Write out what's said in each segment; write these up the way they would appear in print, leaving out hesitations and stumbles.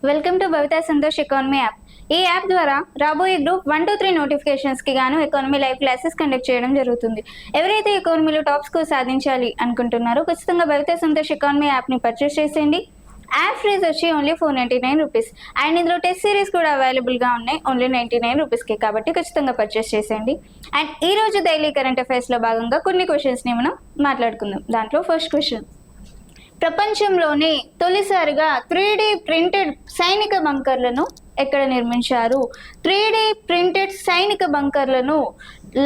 Welcome to Bhavitha Santosh economy app. ఈ app ద్వారా రాబోయే గ్రూప్ 1 to 3 నోటిఫికేషన్స్కి గాను ఎకానమీ లైవ్ క్లాసెస్ కండక్ట్ చేయడం జరుగుతుంది. ఎవరైతే ఎకానమీలో టాప్ స్కోర్ సాధించాలి అనుకుంటున్నారో ఖచ్చితంగా భవితా సంతోష్ ఎకానమీ యాప్ని పర్చేస్ చేసేయండి. యాప్ ప్రైస్ వచ్చి ఓన్లీ 499 రూపీస్ అండ్ ఇందులో టెస్ట్ సిరీస్ కూడా అవైలబుల్గా ఉన్నాయి ఓన్లీ 99 రూపీస్కి. కాబట్టి ఖచ్చితంగా పర్చేస్ చేసేయండి. అండ్ ఈ రోజు డైలీ కరెంట్ అఫైర్స్లో భాగంగా కొన్ని క్వశ్చన్స్ని మనం మాట్లాడుకుందాం. దాంట్లో ఫస్ట్ క్వశ్చన్, ప్రపంచంలోనే తొలిసారిగా 3D ప్రింటెడ్ సైనిక బంకర్లను ఎక్కడ నిర్మించారు? 3D ప్రింటెడ్ సైనిక బంకర్లను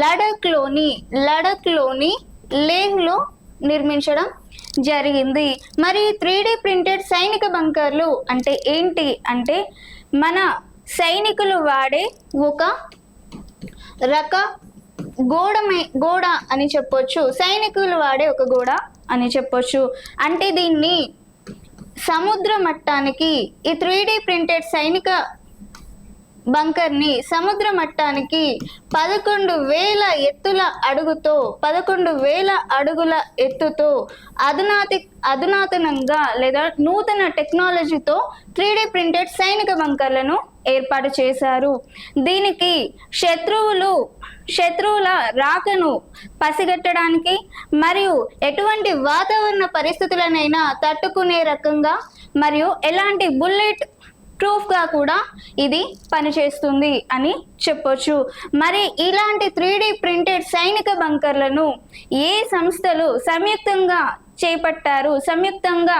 లడఖ్లోని లేహ్లో నిర్మించడం జరిగింది. మరి 3D ప్రింటెడ్ సైనిక బంకర్లు అంటే ఏంటి అంటే మన సైనికులు వాడే ఒక రక గోడ అని చెప్పొచ్చు. సైనికులు వాడే ఒక గోడ అని చెప్పొచ్చు. అంటే దీన్ని సముద్ర మట్టానికి ఈ 3D ప్రింటెడ్ సైనిక బంకర్ని సముద్ర మట్టానికి 11,000 అడుగుల ఎత్తుతో అధునాతనంగా లేదా నూతన టెక్నాలజీతో 3D ప్రింటెడ్ సైనిక బంకర్లను ఏర్పాటు చేశారు. దీనికి శత్రువుల రాకను పసిగట్టడానికి మరియు ఎటువంటి వాతావరణ పరిస్థితులనైనా తట్టుకునే రకంగా మరియు ఎలాంటి బుల్లెట్ ప్రూఫ్గా కూడా ఇది పనిచేస్తుంది అని చెప్పొచ్చు. మరి ఇలాంటి 3D ప్రింటెడ్ సైనిక బంకర్లను ఏ సంస్థలు సంయుక్తంగా చేపట్టారు, సంయుక్తంగా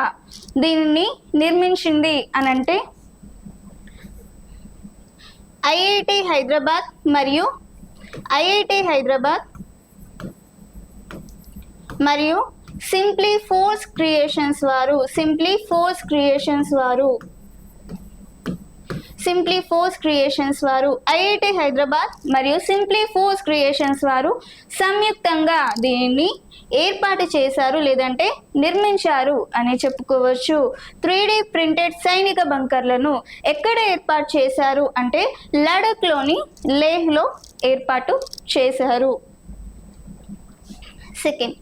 దీనిని నిర్మించింది అనంటే ఐఐటి హైదరాబాద్ మరియు సింప్లీ ఫోర్స్ క్రియేషన్స్ వారు ఐఐటి హైదరాబాద్ మరియు సింప్లీ ఫోర్స్ క్రియేషన్స్ వారు సంయుక్తంగా దీనిని ఏర్పాటు చేశారు లేదంటే నిర్మించారు అని చెప్పుకోవచ్చు. 3D ప్రింటెడ్ సైనిక బంకర్లను ఎక్కడ ఏర్పాటు చేశారు అంటే లడఖ్లోని లేహ్లో ఏర్పాటు చేశారు. సెకండ్,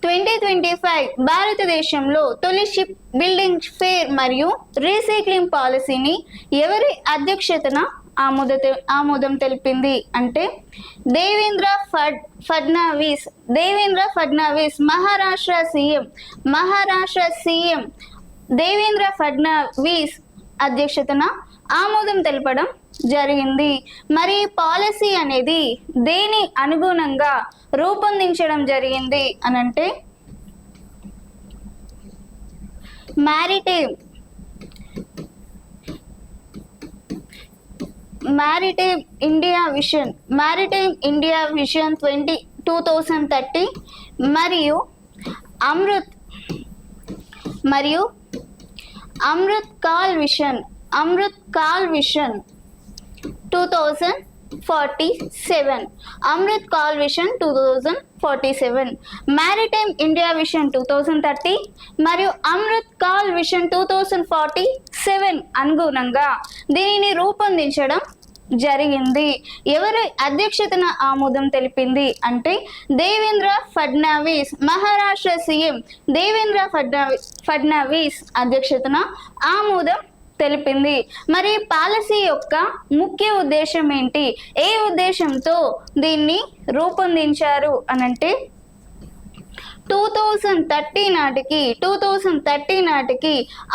2025 భారతదేశంలో తొలి షిప్ బిల్డింగ్ ఫేర్ మరియు రీసైక్లింగ్ పాలసీని ఎవరి అధ్యక్షతన ఆమోదం తెలిపింది అంటే దేవేంద్ర ఫడ్నవీస్ మహారాష్ట్ర సీఎం దేవేంద్ర ఫడ్నవీస్ అధ్యక్షతన ఆమోదం తెలపడం జరిగింది. మరి పాలసీ అనేది దేని అనుగుణంగా రూపొందించడం జరిగింది అనంటే మ్యారిటైమ్ ఇండియా విజన్ 2030 మరియు Amrit call vision 2047 maritime India vision 2030 మరియు అమృత్ కాల్ విజన్ 2047 అనుగుణంగా దీనిని రూపొందించడం జరిగింది. ఎవరి అధ్యక్షతన ఆమోదం తెలిపింది అంటే దేవేంద్ర ఫడ్నవీస్ మహారాష్ట్ర సీఎం దేవేంద్ర ఫడ్నవీస్ అధ్యక్షతన ఆమోదం తెలిపింది. మరి పాలసీ యొక్క ముఖ్య ఉద్దేశం ఏంటి, ఏ ఉద్దేశంతో దీన్ని రూపొందించారు అనంటే 2030 నాటికి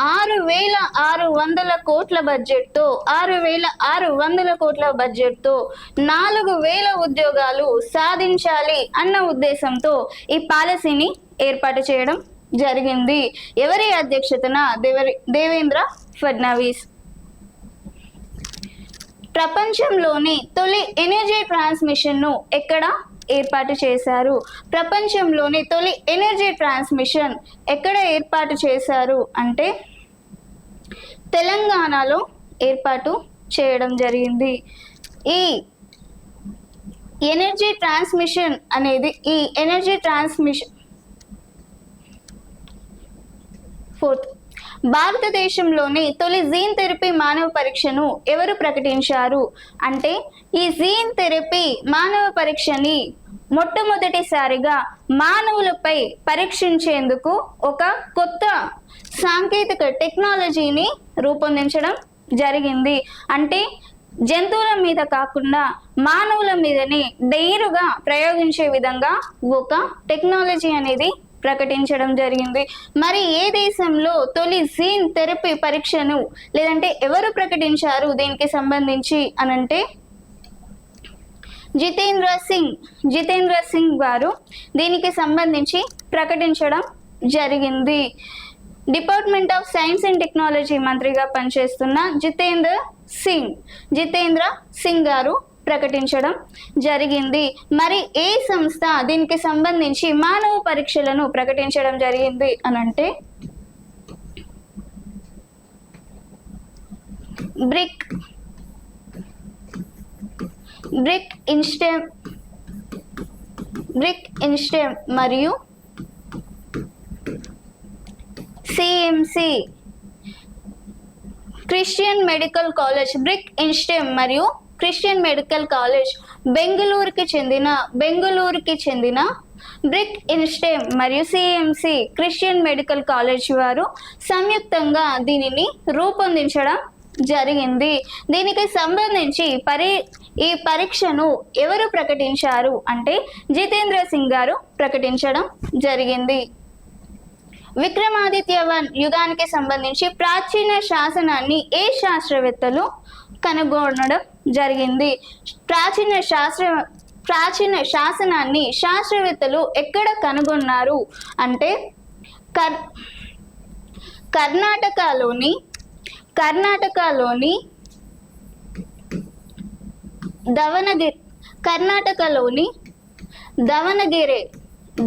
6,600 కోట్ల బడ్జెట్తో 4,000 ఉద్యోగాలు సాధించాలి అన్న ఉద్దేశంతో ఈ పాలసీని ఏర్పాటు చేయడం జరిగింది. ఎవరి అధ్యక్షతన దేవేంద్ర ఫడ్నవీస్. ప్రపంచంలోని తొలి ఎనర్జీ ట్రాన్స్మిషన్ ను ఎక్కడ ఏర్పాటు చేశారు? ప్రపంచంలోని తొలి ఎనర్జీ ట్రాన్స్మిషన్ ఎక్కడ ఏర్పాటు చేశారు అంటే తెలంగాణలో ఏర్పాటు చేయడం జరిగింది. ఈ ఎనర్జీ ట్రాన్స్మిషన్ ఫోర్త్, భారతదేశంలోని తొలి జీన్ థెరపీ మానవ పరీక్షను ఎవరు ప్రకటించారు అంటే ఈ జీన్ థెరపీ మానవ పరీక్షని మొట్టమొదటిసారిగా మానవులపై పరీక్షించేందుకు ఒక కొత్త సాంకేతిక టెక్నాలజీని రూపొందించడం జరిగింది. అంటే జంతువుల మీద కాకుండా మానవుల మీదనే నేరుగా ప్రయోగించే విధంగా ఒక టెక్నాలజీ అనేది ప్రకటించడం జరిగింది. మరి ఏ దేశంలో తొలి జీన్ థెరపీ పరీక్షను లేదంటే ఎవరు ప్రకటించారు దీనికి సంబంధించి అనంటే జితేంద్ర సింగ్ గారు దీనికి సంబంధించి ప్రకటించడం జరిగింది. Department of science and technology మంత్రిగా పనిచేస్తున్న జితేంద్ర సింగ్ గారు ప్రకటించడం జరిగింది. మరి ఏ సంస్థ దీనికి సంబంధించి మానవ పరీక్షలను ప్రకటించడం జరిగింది అనంటే బ్రిక్ ఇన్స్టెమ్ మరియు సిఎంసి క్రిస్టియన్ మెడికల్ కాలేజ్ బెంగళూరుకి చెందిన బ్రిక్ ఇన్స్టెమ్ మరియు సిఎంసి క్రిస్టియన్ మెడికల్ కాలేజ్ వారు సంయుక్తంగా దీనిని రూపొందించడం జరిగింది. దీనికి సంబంధించి ఈ పరీక్షను ఎవరు ప్రకటించారు అంటే జితేంద్ర సింగ్ గారు ప్రకటించడం జరిగింది. విక్రమాదిత్య 1 యుగానికి సంబంధించి ప్రాచీన శాసనాన్ని ఏ శాస్త్రవేత్తలు కనుగొనడం జరిగింది? ప్రాచీన శాసనాన్ని శాస్త్రవేత్తలు ఎక్కడ కనుగొన్నారు అంటే కర్ణాటకలోని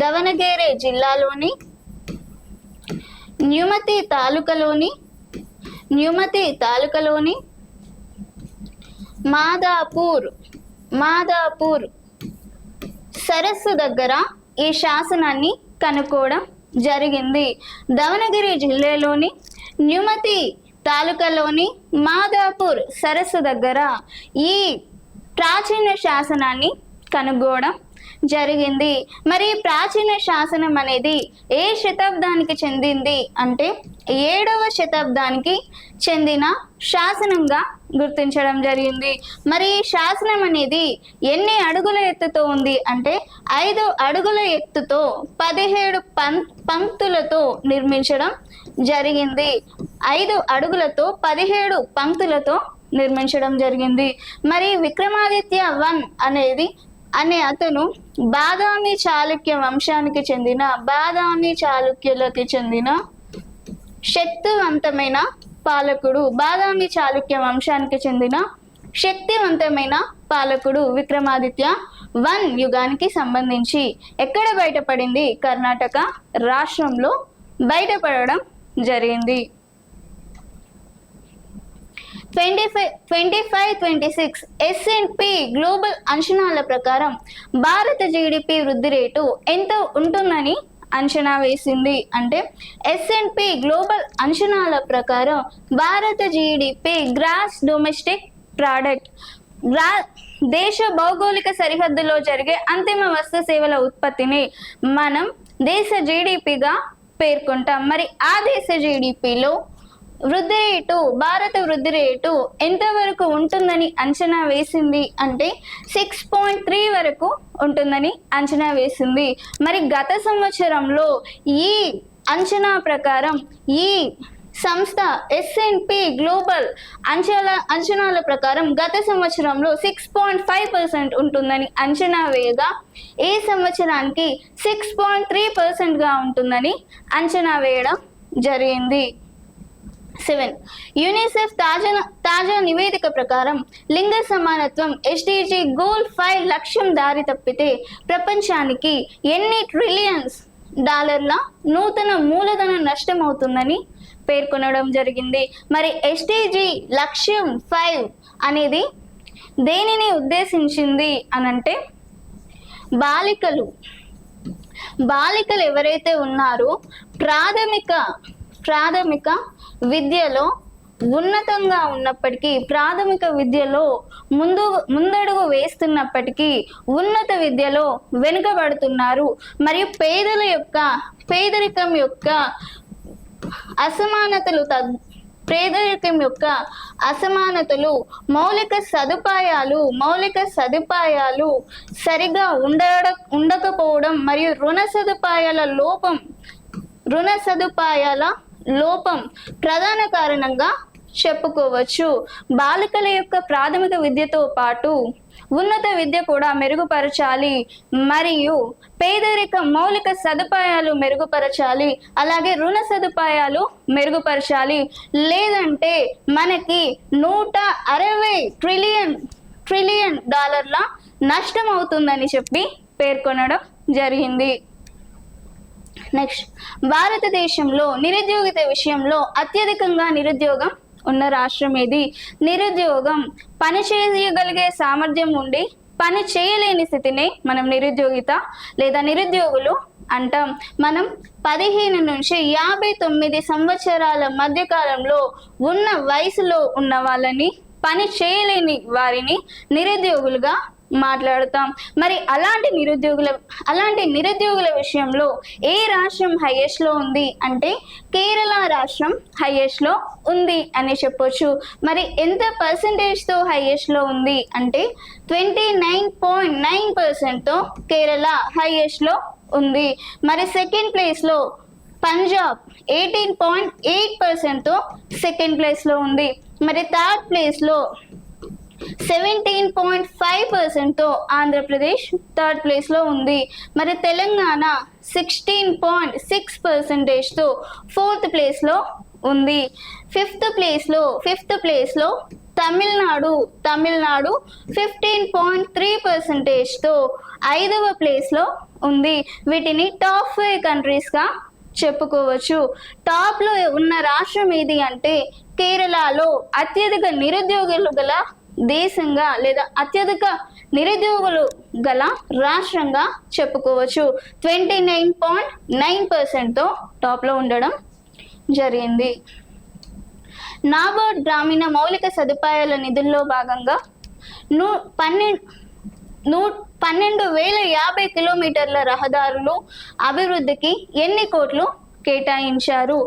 దవనగిరి జిల్లాలోని న్యూమతి తాలూకాలోని మాదాపూర్ సరస్సు దగ్గర ఈ శాసనాన్ని కనుక్కోవడం జరిగింది. దవనగిరి జిల్లాలోని న్యూమతి తాలూకాలోని మాదాపూర్ సరస్సు దగ్గర ఈ ప్రాచీన శాసనాన్ని కనుగొనడం జరిగింది. మరి ప్రాచీన శాసనం అనేది ఏ శతాబ్దానికి చెందింది అంటే 7వ శతాబ్దానికి చెందిన శాసనంగా గుర్తించడం జరిగింది. మరి ఈ శాసనం అనేది ఎన్ని అడుగుల ఎత్తుతో ఉంది అంటే 5 అడుగుల ఎత్తుతో 17 పంక్తులతో నిర్మించడం జరిగింది. 5 అడుగులతో 17 పంక్తులతో నిర్మించడం జరిగింది. మరి విక్రమాదిత్య 1 అనే అతను బాదామి చాళుక్యులకి చెందిన శక్తివంతమైన పాలకుడు విక్రమాదిత్య 1 యుగానికి సంబంధించి ఎక్కడ బయటపడింది? కర్ణాటక రాష్ట్రంలో బయటపడడం జరిగింది. 25-26 S&P గ్లోబల్ అంచనాల ప్రకారం భారత జీడిపి వృద్ధి రేటు ఎంత ఉంటుందని అంచనా వేసింది అంటే S&P గ్లోబల్ అంచనాల ప్రకారం భారత జీడిపి గ్రాస్ డొమెస్టిక్ ప్రాడక్ట్ దేశ భౌగోళిక సరిహద్దులో జరిగే అంతిమ వస్తు సేవల ఉత్పత్తిని మనం దేశ జీడిపిగా పేర్కొంటాం. మరి ఆ దేశ జీడిపిలో భారత వృద్ధి రేటు ఎంతవరకు ఉంటుందని అంచనా వేసింది అంటే 6.3 వరకు ఉంటుందని అంచనా వేసింది. మరి గత సంవత్సరంలో ఈ అంచనా ప్రకారం ఈ సంస్థ S&P గ్లోబల్ అంచనాల ప్రకారం గత సంవత్సరంలో 6.5% ఉంటుందని అంచనా వేయగా ఈ సంవత్సరానికి 6.3%గా ఉంటుందని అంచనా వేయడం జరిగింది. 7 యూనిసెఫ్ తాజా నివేదిక ప్రకారం లింగ సమానత్వం SDG గోల్ 5 లక్ష్యం దారి తప్పితే ప్రపంచానికి ఎన్ని ట్రిలియన్స్ డాలర్ల నూతన మూలధన నష్టం అవుతుందని పేర్కొనడం జరిగింది. మరి SDG లక్ష్యం 5 అనేది దేనిని ఉద్దేశించింది అనంటే బాలికలు ఎవరైతే ఉన్నారో ప్రాథమిక విద్యలో ఉన్నతంగా ఉన్నప్పటికీ ప్రాథమిక విద్యలో ముందడుగు వేస్తున్నప్పటికీ ఉన్నత విద్యలో వెనుకబడుతున్నారు. మరియు పేదరికం యొక్క అసమానతలు పేదరికం యొక్క అసమానతలు, మౌలిక సదుపాయాలు సరిగా ఉండకపోవడం మరియు రుణ సదుపాయాల లోపం ప్రధాన కారణంగా చెప్పుకోవచ్చు. బాలికల యొక్క ప్రాథమిక విద్యతో పాటు ఉన్నత విద్య కూడా మెరుగుపరచాలి మరియు మౌలిక సదుపాయాలు మెరుగుపరచాలి, అలాగే రుణ సదుపాయాలు మెరుగుపరచాలి. లేదంటే మనకి 160 ట్రిలియన్ డాలర్ల నష్టం అవుతుందని చెప్పి పేర్కొనడం జరిగింది. నెక్స్ట్, భారతదేశంలో నిరుద్యోగిత విషయంలో అత్యధికంగా నిరుద్యోగం ఉన్న రాష్ట్రం ఏది? నిరుద్యోగం, పని చేయగలిగే సామర్థ్యం ఉండి పని చేయలేని స్థితిని మనం నిరుద్యోగిత లేదా నిరుద్యోగులు అంటాం. మనం 15 నుంచి 59 సంవత్సరాల మధ్య కాలంలో ఉన్న వయసులో ఉన్న వాళ్ళని, పని చేయలేని వారిని నిరుద్యోగులుగా మాట్లాడుతాం. మరి అలాంటి నిరుద్యోగుల విషయంలో ఏ రాష్ట్రం హైయెస్ట్ లో ఉంది అంటే కేరళ రాష్ట్రం హైయెస్ట్ లో ఉంది అని చెప్పొచ్చు. మరి ఎంత పర్సెంటేజ్ తో హైయెస్ట్ లో ఉంది అంటే 29.9% తో కేరళ హైయెస్ట్ లో ఉంది. మరి సెకండ్ ప్లేస్ లో పంజాబ్ 18.8% తో సెకండ్ ప్లేస్ లో ఉంది. మరి థర్డ్ ప్లేస్ లో 17.5% తో ఆంధ్రప్రదేశ్ థర్డ్ ప్లేస్ లో ఉంది. మరి తెలంగాణ 16.6% తో ఫోర్త్ ప్లేస్ లో ఉంది. ఫిఫ్త్ ప్లేస్ లో తమిళనాడు 15.3% తో 5వ ప్లేస్ లో ఉంది. వీటిని టాప్ 5 కంట్రీస్ గా చెప్పుకోవచ్చు. టాప్ లో ఉన్న రాష్ట్రం ఏది అంటే కేరళలో అత్యధిక నిరుద్యోగులు గల దేశంగా లేదా అత్యధిక నిరుద్యోగులు గల రాష్ట్రంగా చెప్పుకోవచ్చు. 29.9% తో టాప్ లో ఉండడం జరిగింది. నాబార్డ్ గ్రామీణ మౌలిక సదుపాయాల నిధుల్లో భాగంగా 12,050 కిలోమీటర్ల రహదారులు అభివృద్ధికి ఎన్ని కోట్లు కేటాయించారు?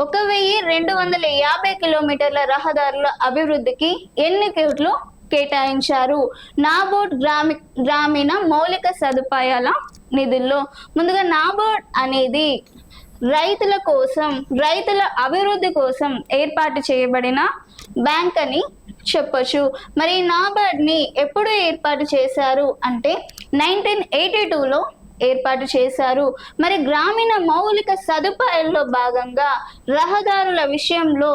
1,250 కిలోమీటర్ల రహదారుల అభివృద్ధికి ఎన్ని కోట్లు కేటాయించారు నాబార్డ్ గ్రామీణ మౌలిక సదుపాయాల నిధుల్లో? ముందుగా నాబార్డ్ అనేది రైతుల అభివృద్ధి కోసం ఏర్పాటు చేయబడిన బ్యాంక్ అని చెప్పొచ్చు. మరి నాబార్డ్ ని ఎప్పుడు ఏర్పాటు చేశారు అంటే 1982లో ఏర్పాటు చేశారు. మరి గ్రామీణ మౌలిక సదుపాయాల్లో భాగంగా రహదారుల విషయంలో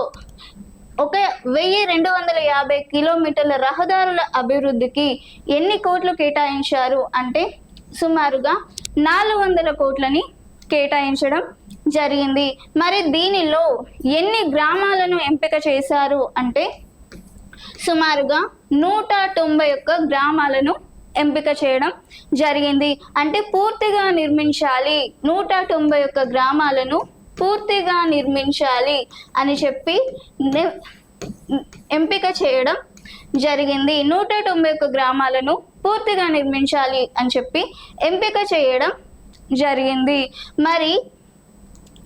1,250 కిలోమీటర్ల రహదారుల అభివృద్ధికి ఎన్ని కోట్లు కేటాయించారు అంటే సుమారుగా 400 కోట్లని కేటాయించడం జరిగింది. మరి దీనిలో ఎన్ని గ్రామాలను ఎంపిక చేశారు అంటే సుమారుగా 191 గ్రామాలను ఎంపిక చేయడం జరిగింది. అంటే పూర్తిగా నిర్మించాలి, 191 గ్రామాలను పూర్తిగా నిర్మించాలి అని చెప్పి ఎంపిక చేయడం జరిగింది. 191 గ్రామాలను పూర్తిగా నిర్మించాలి అని చెప్పి ఎంపిక చేయడం జరిగింది. మరి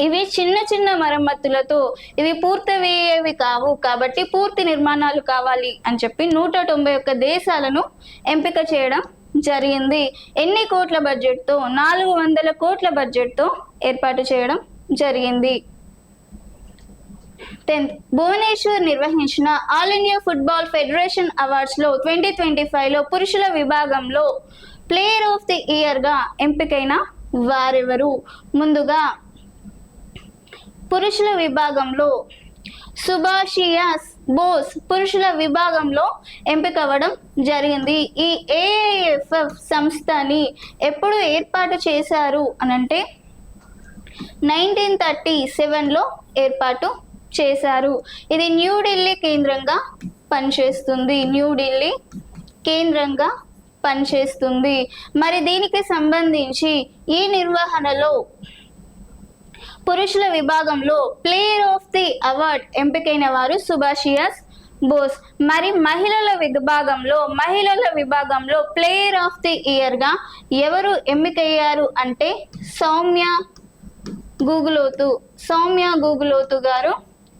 ఇవి చిన్న మరమ్మతులతో ఇవి పూర్తయ్యేవి కావు కాబట్టి పూర్తి నిర్మాణాలు కావాలి అని చెప్పి 191 దేశాలను ఎంపిక చేయడం జరిగింది. ఎన్ని కోట్ల బడ్జెట్తో? 400 కోట్ల బడ్జెట్తో ఏర్పాటు చేయడం జరిగింది. 10th, భువనేశ్వర్ నిర్వహించిన all India football federation awards లో 2025లో పురుషుల విభాగంలో ప్లేయర్ ఆఫ్ ది ఇయర్ గా ఎంపికైన వారెవరు? ముందుగా పురుషుల విభాగంలో సుభాషియాస్ బోస్ పురుషుల విభాగంలో ఎంపిక అవ్వడం జరిగింది. ఈ ఏఐఎఫ్ఎఫ్ సంస్థని ఎప్పుడు ఏర్పాటు చేశారు అనంటే 1937లో ఏర్పాటు చేశారు. ఇది న్యూఢిల్లీ కేంద్రంగా పనిచేస్తుంది. మరి దీనికి సంబంధించి ఈ నిర్వహణలో పురుషుల విభాగంలో ప్లేయర్ ఆఫ్ ది అవార్డ్ ఎంపికైన వారు సుభాషియాస్ బోస్. మరి మహిళల విభాగంలో ప్లేయర్ ఆఫ్ ది ఇయర్ గా ఎవరు ఎంపికయ్యారు అంటే సౌమ్య గూగులోతు గారు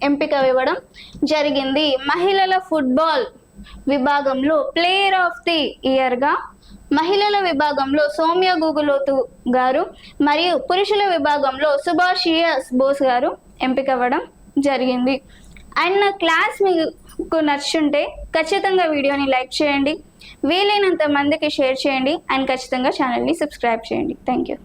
ఎంపిక ఇవ్వడం జరిగింది. మహిళల ఫుట్బాల్ విభాగంలో ప్లేయర్ ఆఫ్ ది ఇయర్గా మహిళల విభాగంలో సౌమ్య గూగులోతు గారు మరియు పురుషుల విభాగంలో సుభాషియస్ బోస్ గారు ఎంపిక అవ్వడం జరిగింది. అండ్ నా క్లాస్ మీకు నచ్చుంటే ఖచ్చితంగా వీడియోని లైక్ చేయండి, వీలైనంత మందికి షేర్ చేయండి అండ్ ఖచ్చితంగా ఛానల్ని సబ్స్క్రైబ్ చేయండి. Thank you.